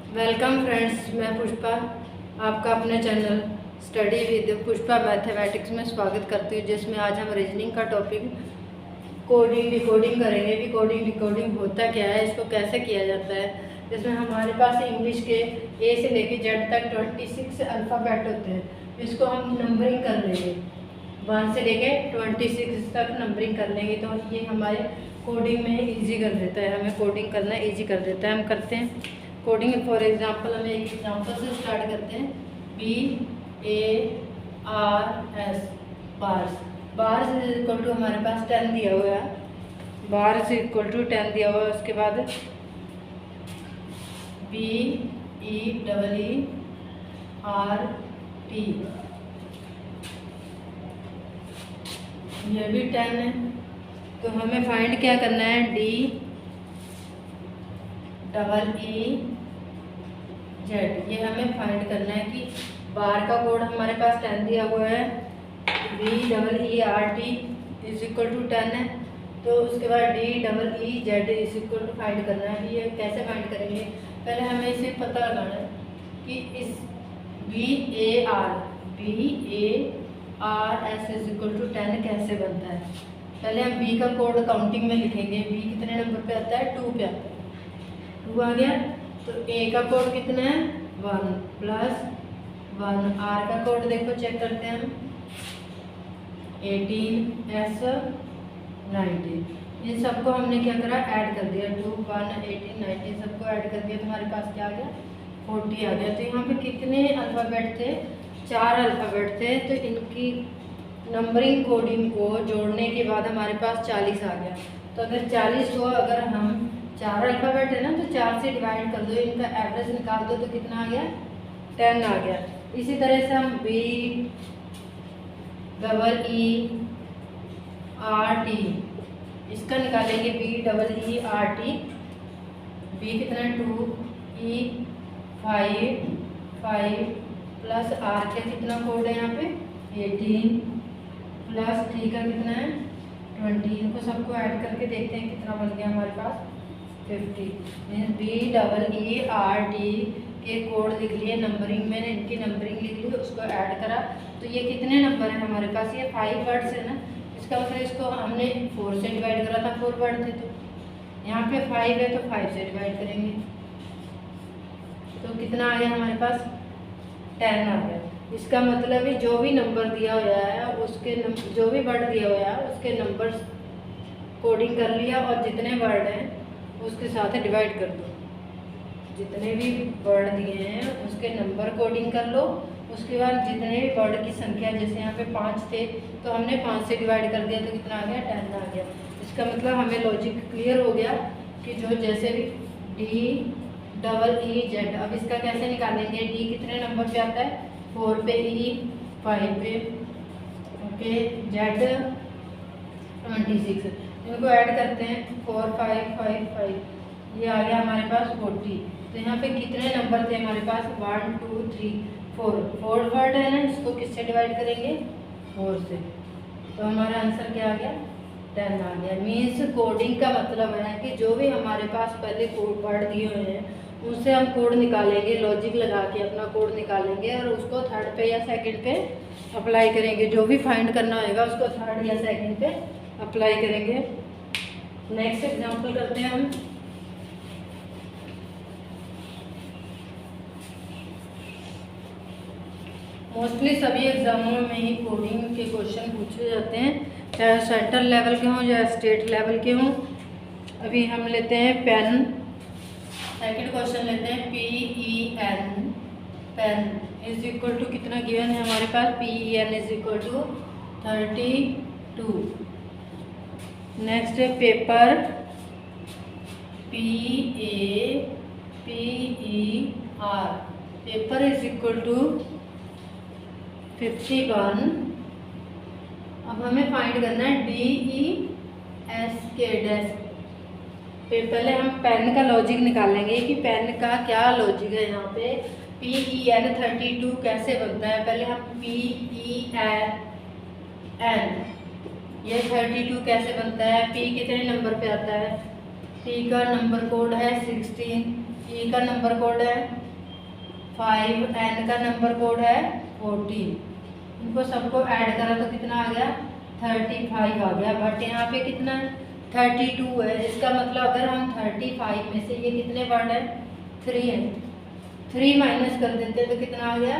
Welcome friends, मैं पुष्पा आपका अपने channel study with Pushpa mathematics में स्वागत करती हूँ, जिसमें आज हम रीजनिंग का टॉपिक कोडिंग डिकोडिंग करेंगे कि कोडिंग डिकोडिंग होता क्या है, इसको कैसे किया जाता है। जिसमें हमारे पास इंग्लिश के ए से लेके जेड तक 26 अल्फ़ाबेट होते हैं। इसको हम नंबरिंग कर लेंगे, 1 से लेके 26 तक नंबरिंग कर लेंगे, तो ये हमारे कोडिंग में ईजी कर देता है। हमें कोडिंग करना ईजी कर देता है। हम करते हैं कोडिंग। फॉर एग्जांपल हम एक एग्जांपल से स्टार्ट करते हैं। BARS bars. Bars is equal to हमारे पास 10 दिया हुआ है। बार्स इक्वल टू 10 दिया हुआ है। उसके बाद BEERT, ये भी 10 है। तो हमें फाइंड क्या करना है, DEEZ, ये हमें फाइंड करना है कि बार का कोड हमारे पास 10 दिया हुआ है, BEERT इज इक्वल टू 10 है। तो उसके बाद DEEZ is equal to find करना है। ये कैसे फाइंड करेंगे, पहले हमें इसे पता लगाना है कि इस BARS इज इक्वल टू 10 कैसे बनता है। पहले हम B का कोड काउंटिंग में लिखेंगे। B कितने नंबर पे आता है, 2 पे आता है। 2 आ गया। तो A का कोड कितना है, 1 प्लस 1। R का कोड देखो, चेक करते हैं हम, 18 S 19। इन सबको हमने क्या करा, ऐड कर दिया। 2 1 18 19 सबको ऐड कर दिया, तो हमारे पास क्या आ गया, 40 आ गया। तो यहाँ पे कितने अल्फ़ाबेट थे, 4 अल्फ़ाबेट थे। तो इनकी नंबरिंग कोडिंग को जोड़ने के बाद हमारे पास 40 आ गया। तो अगर 40 को अगर हम 4 अल्फ़ाबेट है ना, तो 4 से डिवाइड कर दो, इनका एवरेज निकाल दो, तो कितना आ गया, 10 आ गया। इसी तरह से हम BEERT, इसका निकालेंगे। BEERT, B कितना है, 2 E 5 प्लस R का कितना कोड है यहाँ पे, 18 प्लस T का कितना है, 20। इनको सबको ऐड करके देखते हैं कितना बन गया हमारे पास, 50। मीन्स BEERT के कोड लिख लिए, नंबरिंग मैंने इनकी नंबरिंग लिख ली, उसको ऐड करा। तो ये कितने नंबर हैं हमारे पास, ये 5 वर्ड्स है ना। इसका मतलब इसको हमने 4 से डिवाइड करा था, 4 वर्ड थे। तो यहाँ पे 5 है, तो 5 से डिवाइड करेंगे, तो कितना आ गया हमारे पास, 10 आ गया। इसका मतलब है जो भी नंबर दिया हुआ है उसके जो भी वर्ड दिया हुआ है उसके नंबर कोडिंग कर लिया, और जितने वर्ड हैं उसके साथ डिवाइड कर दो। जितने भी वर्ड दिए हैं उसके नंबर कोडिंग कर लो। उसके बाद जितने भी वर्ड की संख्या, जैसे यहाँ पे 5 थे, तो हमने 5 से डिवाइड कर दिया, तो कितना आ गया, 10 आ गया। इसका मतलब हमें लॉजिक क्लियर हो गया कि जो जैसे भी DEEZ, अब इसका कैसे निकालेंगे, D कितने नंबर पे आता है, 4 पे, E 5 पे, ओके, Z 26। इनको ऐड करते हैं, 4 5 5 5, ये आ गया हमारे पास 40। तो यहाँ पे कितने नंबर थे हमारे पास, 1 2 3 4 वर्ड है ना, इसको किससे डिवाइड करेंगे, 4 से। तो हमारा आंसर क्या आ गया, 10 आ गया। मीन्स कोडिंग का मतलब है कि जो भी हमारे पास पहले कोड वर्ड दिए हुए हैं उनसे हम कोड निकालेंगे, लॉजिक लगा के अपना कोड निकालेंगे, और उसको थर्ड पे या सेकंड पे अप्लाई करेंगे। जो भी फाइंड करना होगा उसको थर्ड या सेकंड पे अप्लाई करेंगे। नेक्स्ट एग्जांपल करते हैं हम। मोस्टली सभी एग्जामों में ही कोडिंग के क्वेश्चन पूछे जाते हैं, चाहे सेंट्रल लेवल के हों या स्टेट लेवल के हों। अभी हम लेते हैं पेन। सेकंड क्वेश्चन लेते हैं, PEN, pen is equal to कितना गिवन है हमारे पास, PEN is equal to 32। Next है paper, PAPER, paper is equal to 51। अब हमें फाइंड करना है DESK, डेस्क। पहले हम पेन का लॉजिक निकालेंगे कि पेन का क्या लॉजिक है। यहाँ पे PEN 32 कैसे बनता है, पहले हम PEN, ये 32 कैसे बनता है, P कितने नंबर पे आता है, P का नंबर कोड है 16। ई का नंबर कोड है 5, एन का नंबर कोड है 14। इनको सबको ऐड करा तो कितना आ गया 35 आ गया। बट यहाँ पे कितना है 32 है। इसका मतलब अगर हम 35 में से ये कितने वर्ड है 3 है, 3 माइनस कर देते हैं तो कितना आ गया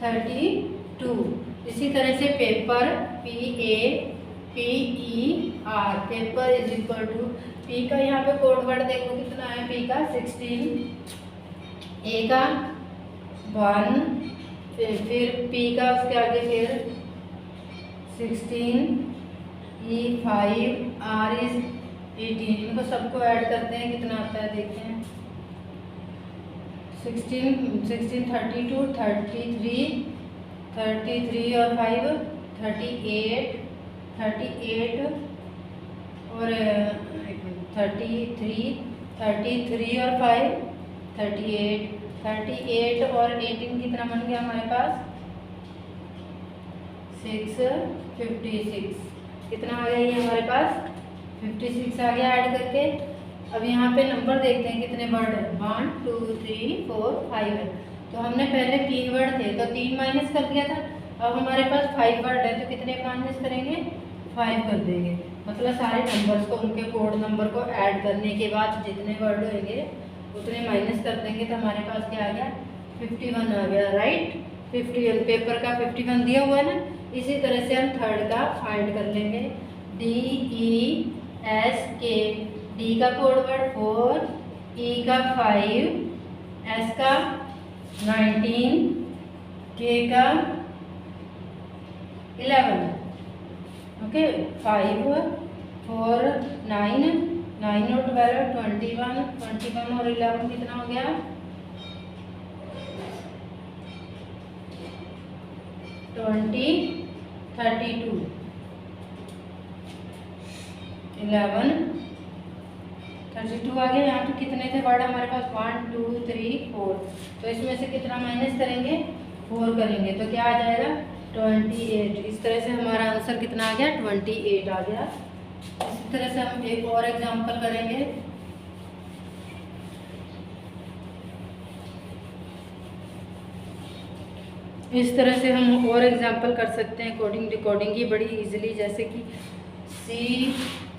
32। इसी तरह से paper PAPER paper is equal to P का यहाँ पे कोड वर्ड देखो कितना है पी का 16, ए का 1, फिर पी का उसके आगे फिर 16, E 5, R इज 18। इनको सबको ऐड करते हैं कितना आता है देखते हैं 16 32 33 और 5 38 और 33 और 5 38 और 18 कितना बन गया हमारे पास 56 कितना आ गया ये हमारे पास 56 आ गया ऐड करके। अब यहाँ पे नंबर देखते हैं कितने वर्ड है 1 2 3 4 5 है। तो हमने पहले 3 वर्ड थे तो 3 माइनस कर दिया था। अब हमारे पास 5 वर्ड है तो कितने माइनस करेंगे 5 कर देंगे। मतलब सारे नंबर्स को उनके कोड नंबर को ऐड करने के बाद जितने वर्ड होंगे उतने माइनस कर देंगे तो हमारे पास क्या आ गया 51 आ गया राइट। 51 पेपर का 51 दिया हुआ है ना। इसी तरह से हम थर्ड का फाइंड कर लेंगे DESK, डी का कोड वर्ड 4, ई का 5, एस का 19, के का 11। ओके 5 4 9 9 और 12 21 और 11 कितना हो गया 20 32 11 32 आ गया। यहाँ पे कितने थे वर्ड हमारे पास 1 2 3 4। तो इसमें से कितना माइनस करेंगे 4 करेंगे तो क्या आ जाएगा 28। इस तरह से हमारा आंसर कितना आ गया 28 आ गया। इसी तरह से हम एक और एग्जांपल करेंगे। इस तरह से हम और एग्जांपल कर सकते हैं कोडिंग रिकॉर्डिंग की बड़ी इजीली। जैसे कि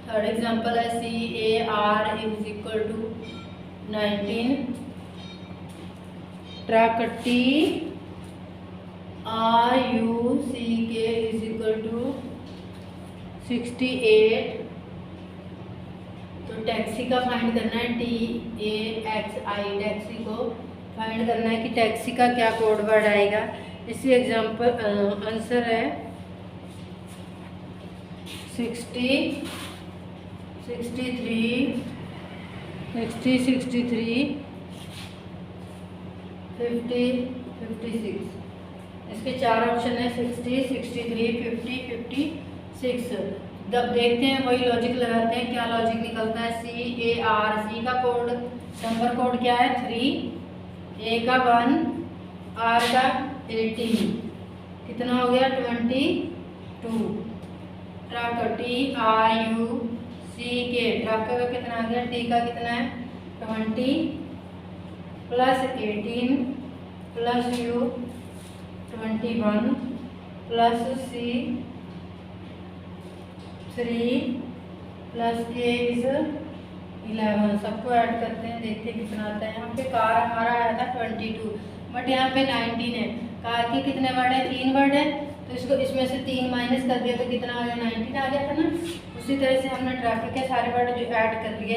थर्ड एग्जांपल है CAR इज इक्वल टू 19, ट्राकटी RUCK इज इक्वल टू 68। तो टैक्सी का फाइंड करना है TAXI, टैक्सी को फाइंड करना है कि टैक्सी का क्या कोड वर्ड आएगा। इसी एग्जांपल आंसर है 60 63 50 56। इसके 4 ऑप्शन है 60 63 50 56। जब देखते हैं वही लॉजिक लगाते हैं क्या लॉजिक निकलता है CAR, सी का कोड नंबर कोड क्या है 3, ए का 1, आर का 18 कितना हो गया 22। ट्रक TRUCK ट्रक का कितना आ गया टी का कितना है 20 plus 18 plus U 21 plus C 3 plus A is 11। सबको ऐड करते हैं देखते हैं कितना आता है। यहाँ पे कार हमारा आया था 22 बट यहाँ पे 19 है। कार के कितने वर्ड है 3 वर्ड है तो इसको इसमें से 3 माइनस कर दिया तो कितना आ गया 19 आ गया था ना। उसी तरह से हमने ट्रैफिक के सारे वर्ड जो ऐड कर लिए।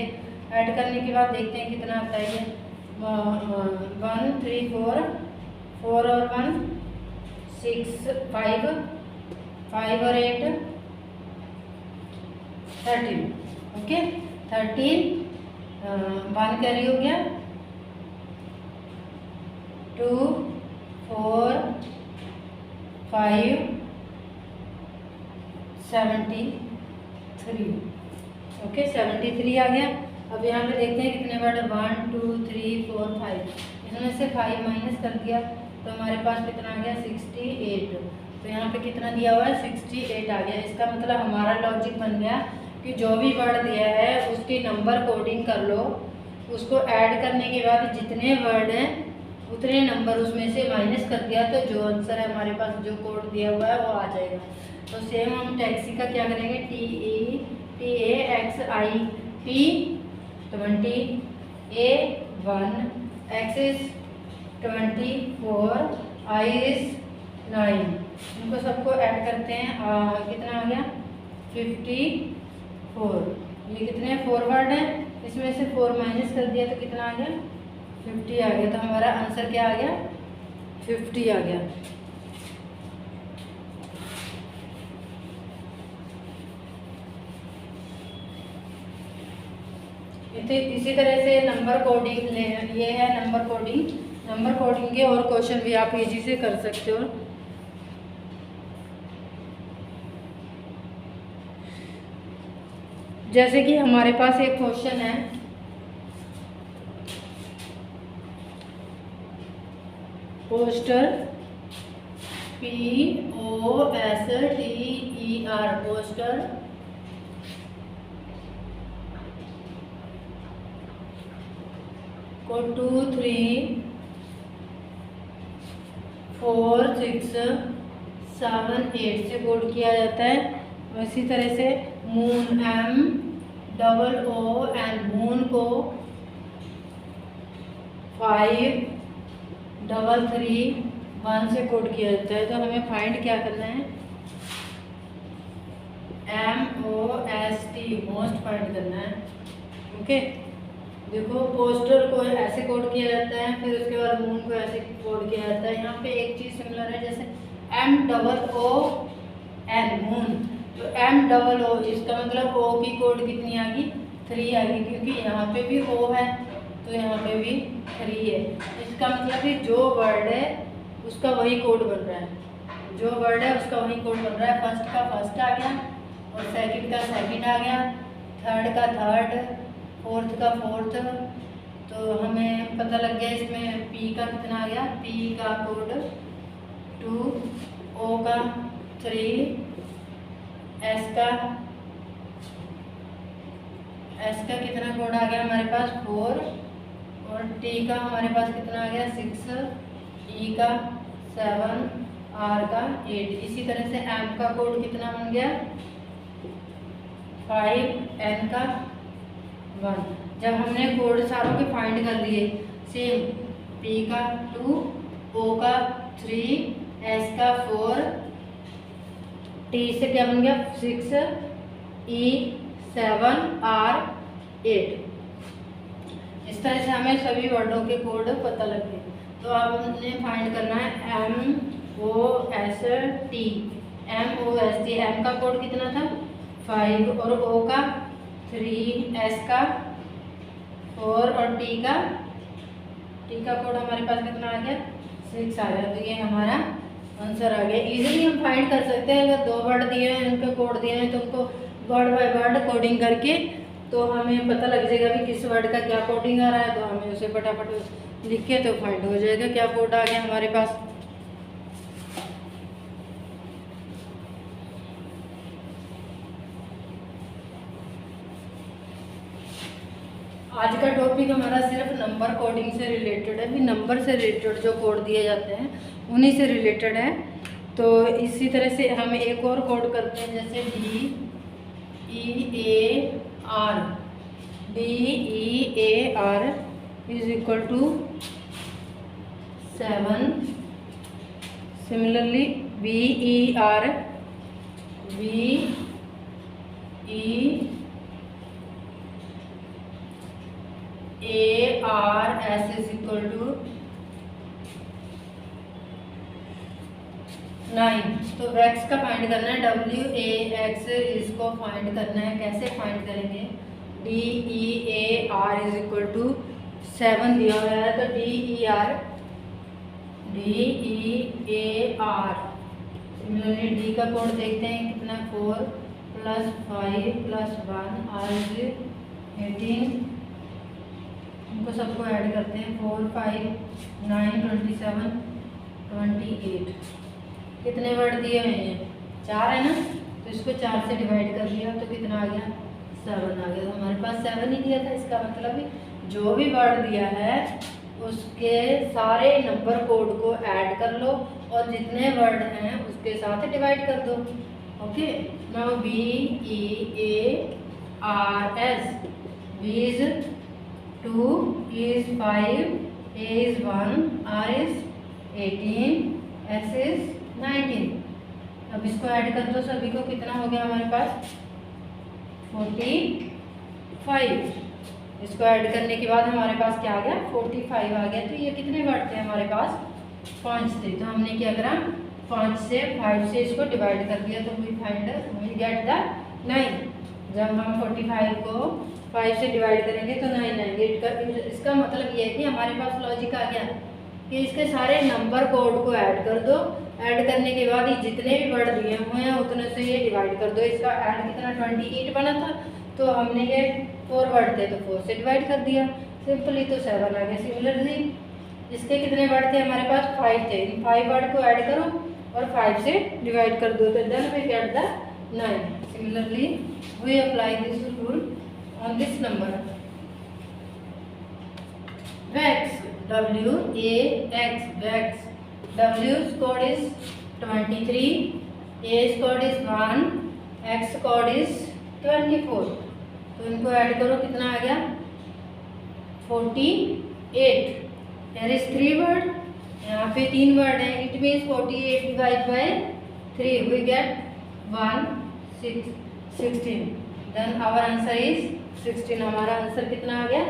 ऐड करने के बाद देखते हैं कितना आता है ये 1 3 4 और 1 6 5 और 8 13। ओके 13 1 कैरी हो गया 2 4 5 73। ओके 73 आ गया। अब यहाँ पे देखते हैं कितने वर्ड 1 2 3 4 5। इसमें से 5 माइनस कर दिया तो हमारे पास कितना आ गया 68। तो यहाँ पे कितना दिया हुआ है 68 आ गया। इसका मतलब हमारा लॉजिक बन गया कि जो भी वर्ड दिया है उसकी नंबर कोडिंग कर लो उसको ऐड करने के बाद जितने वर्ड हैं उतने नंबर उसमें से माइनस कर दिया तो जो आंसर है हमारे पास, जो कोड दिया हुआ है वो आ जाएगा। तो सेम हम टैक्सी का क्या करेंगे, TAXI P 20 A1 X is 24 I is 9। इनको सबको ऐड करते हैं, कितना आ गया 54। ये कितने 4 वर्ड हैं, इसमें से 4 माइनस कर दिया तो कितना आ गया 50 आ गया। तो हमारा आंसर क्या आ गया 50 आ गया। इसी तरह से नंबर कोडिंग ये है नंबर कोडिंग। नंबर कोडिंग के और क्वेश्चन भी आप इजी से कर सकते हो। जैसे कि हमारे पास एक क्वेश्चन है, पोस्टर POSTER पोस्टर को 2 3 4 6 7 8 से कोड किया जाता है। इसी तरह से मून MOON को 5 3 3 1 से कोड किया जाता है। तो हमें फाइंड क्या करना है, MOST मोस्ट फाइंड करना है। ओके, देखो पोस्टर को ऐसे कोड किया जाता है, फिर उसके बाद मून को ऐसे कोड किया जाता है। यहाँ पे एक चीज़ सिमिलर है, जैसे MOON मून, तो MOO इसका मतलब O की कोड कितनी आ गई 3 आ गई, क्योंकि यहाँ पे भी O है तो यहाँ पे भी 3 है। इसका मतलब कि जो वर्ड है उसका वही कोड बन रहा है, जो वर्ड है उसका वही कोड बन रहा है। फर्स्ट का फर्स्ट आ गया और सेकंड का सेकंड आ गया, थर्ड का थर्ड, फोर्थ का फोर्थ। तो हमें पता लग गया इसमें P का कितना आ गया, P का कोड 2, O का 3, S का कितना कोड आ गया हमारे पास 4, और T का हमारे पास कितना आ गया 6, E का 7, R का 8। इसी तरह से M का कोड कितना बन गया 5, N का 1। जब हमने कोड सारों के फाइंड कर लिए, सेम P का 2, O का 3, S का 4, T से क्या बन गया 6, E 7, R 8। इस तरह से हमें सभी वर्डों के कोड पता लग गए। तो अब हमने फाइंड करना है MOST। M का कोड कितना था 5, और O का 3, S का 4, और T का कोड हमारे पास कितना आ गया 6 आ गया। तो ये हमारा आंसर आ गया। इजीली हम फाइंड कर सकते हैं। अगर 2 वर्ड दिए हैं, उनके कोड दिए हैं, तो उनको वर्ड बाय वर्ड कोडिंग करके तो हमें पता लग जाएगा कि किस वर्ड का क्या कोडिंग आ रहा है। तो हमें उसे फटाफट लिख के तो फाइंड हो जाएगा क्या कोड आ गया हमारे पास। आज का टॉपिक हमारा सिर्फ नंबर कोडिंग से रिलेटेड है। भी नंबर से रिलेटेड जो कोड दिए जाते हैं उन्हीं से रिलेटेड है। तो इसी तरह से हम एक और कोड करते हैं, जैसे DEAR is equal to 7। Similarly BER ARS is equal to 9। तो वैक्स का फाइंड करना है, WAX इसको फाइंड करना है। कैसे फाइंड करेंगे, DEAR इज इक्वल टू 7 दिया हुआ है, तो DEAR सिमिलरली D का कोड देखते हैं कितना 4 + 5 + 1 R इज 18। इनको सबको ऐड करते हैं, 4 5 9 27 28। कितने वर्ड दिए हुए हैं 4 है ना, तो इसको 4 से डिवाइड कर दिया तो कितना आ गया 7 आ गया। तो हमारे पास 7 ही दिया था, इसका मतलब जो भी वर्ड दिया है उसके सारे नंबर कोड को ऐड कर लो और जितने वर्ड हैं उसके साथ डिवाइड कर दो। Okay, now B E A R S, B is 2, E is 5, A is 1, R is 18, S is 19। अब इसको ऐड कर दो सभी को, कितना हो गया हमारे पास 45। इसको ऐड करने के बाद हमारे पास क्या आ गया 45 आ गया। तो ये कितने वर्ड थे हमारे पास 5 थे। तो हमने क्या करा 5 से 5 से इसको डिवाइड कर दिया, तो वी गेट द 9। जब हम 45 को 5 से डिवाइड करेंगे तो 9 आएंगे। इसका मतलब ये है कि हमारे पास लॉजिक आ गया कि इसके सारे नंबर कोड को ऐड कर दो। ऐड करने के बाद ये जितने भी वर्ड दिए हुए हैं उतने से ये डिवाइड कर दो। इसका ऐड कितना 28 बना था, तो हमने ये 4 वर्ड थे तो 4 से डिवाइड कर दिया सिंपली, तो 7 आ गया। सिमिलरली इसके कितने वर्ड थे हमारे पास 5 थे, इन 5 वर्ड को ऐड करो और 5 से डिवाइड कर दो, तो then we get the 9। Similarly we apply this rule on this number. Wax, WAX, wax, W's code is 23, A's code is 1, X code is 24। तो इनको ऐड करो, कितना आ गया 48। Here is 3 वर्ड, यहाँ पे 3 वर्ड है, it means 48 divide by 3 we get 16। Then our answer is 16। हमारा answer कितना आ गया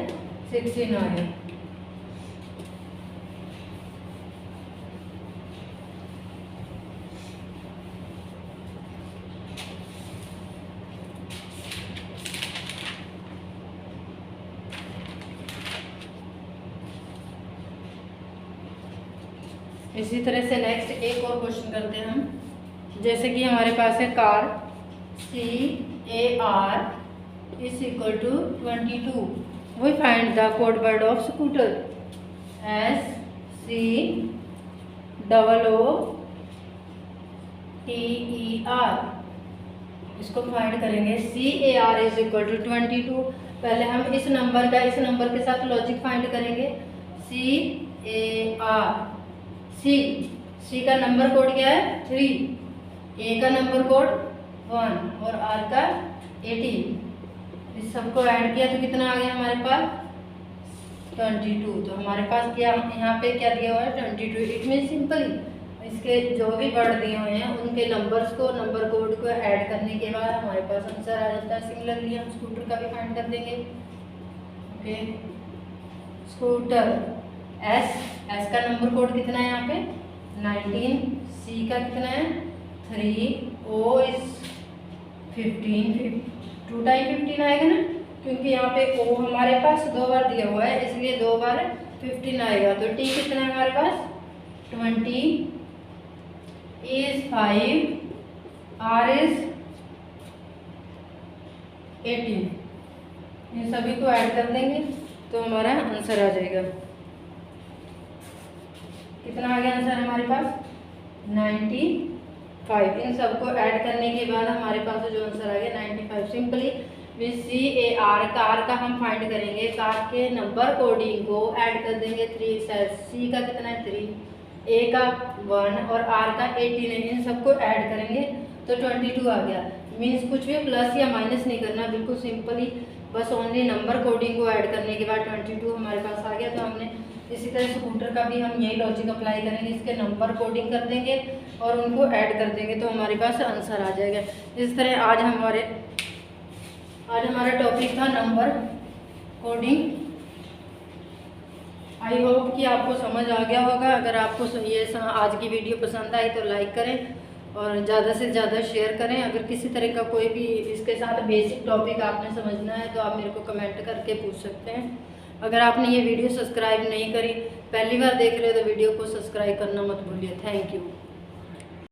16 आ गया। इसी तरह से नेक्स्ट एक और क्वेश्चन करते हैं हम। जैसे कि हमारे पास है car, CAR is equal to 22। We find the code word of scooter, SCOOTER। इसको फाइंड करेंगे। CAR is equal to 22। पहले हम इस नंबर का इस नंबर के साथ लॉजिक फाइंड करेंगे। CAR, C का नंबर कोड क्या है 3, A का नंबर कोड 1 और R का 18। इस सबको ऐड किया तो कितना आ गया हमारे पास 22। तो हमारे पास क्या यहाँ पे क्या दिया हुआ है 22। इट मीन सिंपली इसके जो भी वर्ड दिए हुए हैं उनके नंबर्स को नंबर कोड को ऐड करने के बाद हमारे पास आंसर आ जाता है। सिमिलरली हम स्कूटर का भी फाइंड कर देंगे। ओके, स्कूटर S का नंबर कोड कितना है यहाँ पे 19, C का कितना है 3, O इज 15, 2 टाइम 15 आएगा ना, क्योंकि यहाँ पे O हमारे पास 2 बार दिया हुआ है इसलिए 2 बार 15 आएगा। तो T कितना है हमारे पास 20, E इज 5, R इज 18। इन सभी को ऐड कर देंगे तो हमारा आंसर आ जाएगा। कितना आ गया आंसर हमारे पास 95। इन सबको ऐड करने के बाद हमारे पास जो आंसर आ गया 95। सिंपली CAR, कार का हम फाइंड करेंगे, कार के नंबर कोडिंग को ऐड कर देंगे। 3 C का कितना है 3, A का 1 और R का 18 है। इन सबको ऐड करेंगे तो 22 आ गया। मीन्स कुछ भी प्लस या माइनस नहीं करना, बिल्कुल सिंपली बस ओनली नंबर कोडिंग को ऐड करने के बाद 22 हमारे पास आ गया। तो हमने इसी तरह स्कूटर का भी हम यही लॉजिक अप्लाई करेंगे, इसके नंबर कोडिंग कर देंगे और उनको ऐड कर देंगे तो हमारे पास आंसर आ जाएगा। इस तरह आज हमारा टॉपिक था नंबर कोडिंग। आई होप कि आपको समझ आ गया होगा। अगर आपको ये आज की वीडियो पसंद आई तो लाइक करें और ज़्यादा से ज़्यादा शेयर करें। अगर किसी तरह का कोई भी इसके साथ बेसिक टॉपिक आपने समझना है तो आप मेरे को कमेंट करके पूछ सकते हैं। अगर आपने ये वीडियो सब्सक्राइब नहीं करी, पहली बार देख रहे हो तो वीडियो को सब्सक्राइब करना मत भूलिए। Thank you.